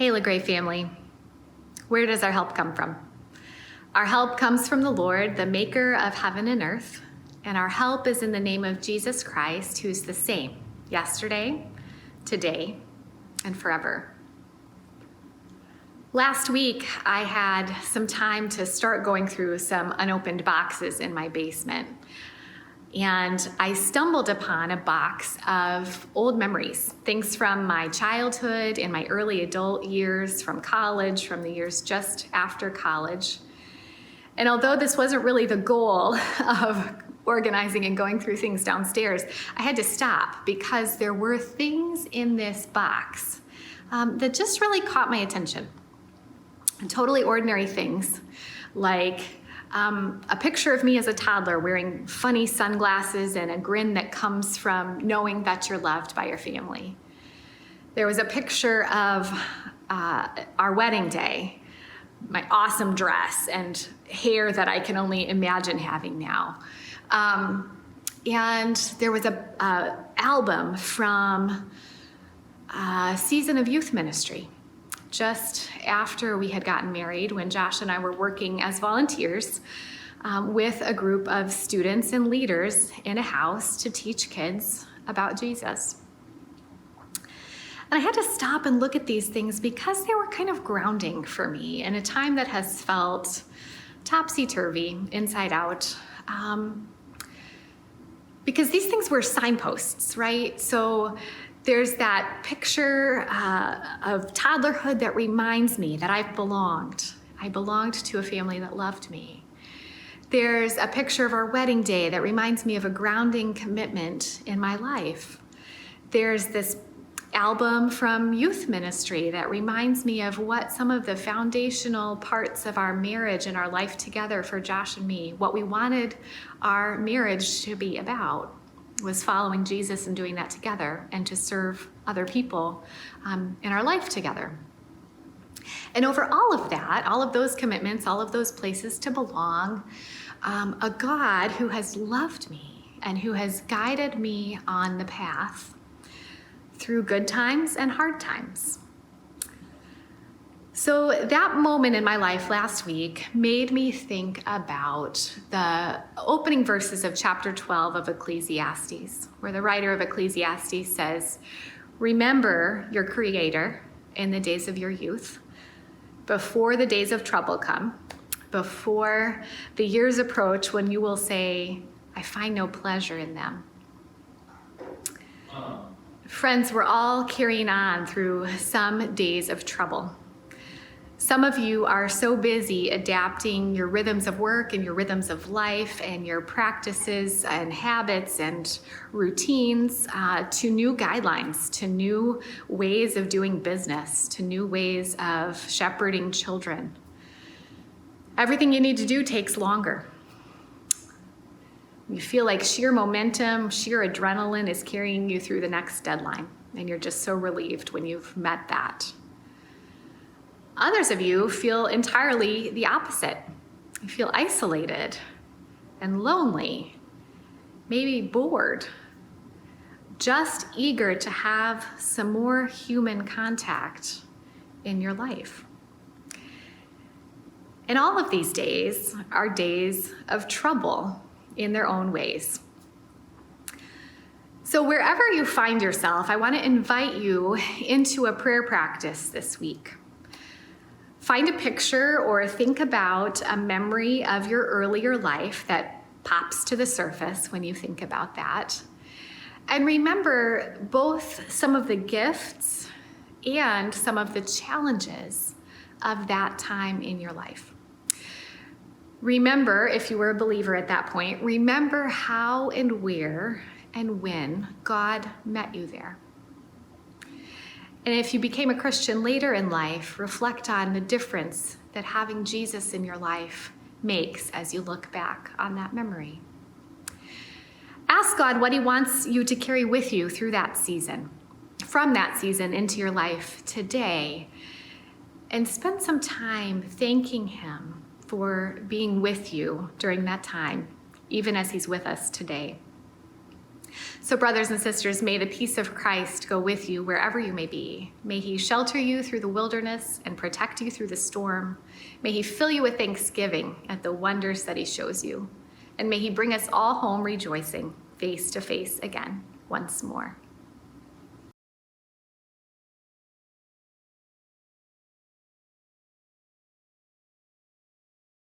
Hey, LaGrave family. Where does our help come from? Our help comes from the Lord, the maker of heaven and earth, and our help is in the name of Jesus Christ, who's the same yesterday, today, and forever. Last week, I had some time to start going through some unopened boxes in my basement. And I stumbled upon a box of old memories, things from my childhood and my early adult years, from college, from the years just after college. And although this wasn't really the goal of organizing and going through things downstairs, I had to stop because there were things in this box that just really caught my attention. Totally ordinary things, like a picture of me as a toddler wearing funny sunglasses and a grin that comes from knowing that you're loved by your family. There was a picture of our wedding day, my awesome dress and hair that I can only imagine having now. And there was a album from a season of youth ministry. Just after we had gotten married, when Josh and I were working as volunteers with a group of students and leaders in a house to teach kids about Jesus. And I had to stop and look at these things because they were kind of grounding for me in a time that has felt topsy-turvy, inside out. Because these things were signposts, right? So there's that picture of toddlerhood that reminds me that I belonged. I belonged to a family that loved me. There's a picture of our wedding day that reminds me of a grounding commitment in my life. There's this album from youth ministry that reminds me of what some of the foundational parts of our marriage and our life together for Josh and me, what we wanted our marriage to be about, was following Jesus and doing that together and to serve other people in our life together. And over all of that, all of those commitments, all of those places to belong, a God who has loved me and who has guided me on the path through good times and hard times. So that moment in my life last week made me think about the opening verses of chapter 12 of Ecclesiastes, where the writer of Ecclesiastes says, "Remember your Creator in the days of your youth, before the days of trouble come, before the years approach when you will say, I find no pleasure in them." Friends, we're all carrying on through some days of trouble. Some of you are so busy adapting your rhythms of work and your rhythms of life and your practices and habits and routines to new guidelines, to new ways of doing business, to new ways of shepherding children. Everything you need to do takes longer. You feel like sheer momentum, sheer adrenaline is carrying you through the next deadline, and you're just so relieved when you've met that. Others of you feel entirely the opposite. You feel isolated and lonely, maybe bored, just eager to have some more human contact in your life. And all of these days are days of trouble in their own ways. So wherever you find yourself, I want to invite you into a prayer practice this week. Find a picture or think about a memory of your earlier life that pops to the surface when you think about that. And remember both some of the gifts and some of the challenges of that time in your life. Remember, if you were a believer at that point, remember how and where and when God met you there. And if you became a Christian later in life, reflect on the difference that having Jesus in your life makes as you look back on that memory. Ask God what He wants you to carry with you through that season, from that season into your life today, and spend some time thanking Him for being with you during that time, even as He's with us today. So brothers and sisters, may the peace of Christ go with you wherever you may be. May he shelter you through the wilderness and protect you through the storm. May he fill you with thanksgiving at the wonders that he shows you. And may he bring us all home rejoicing, face to face again once more.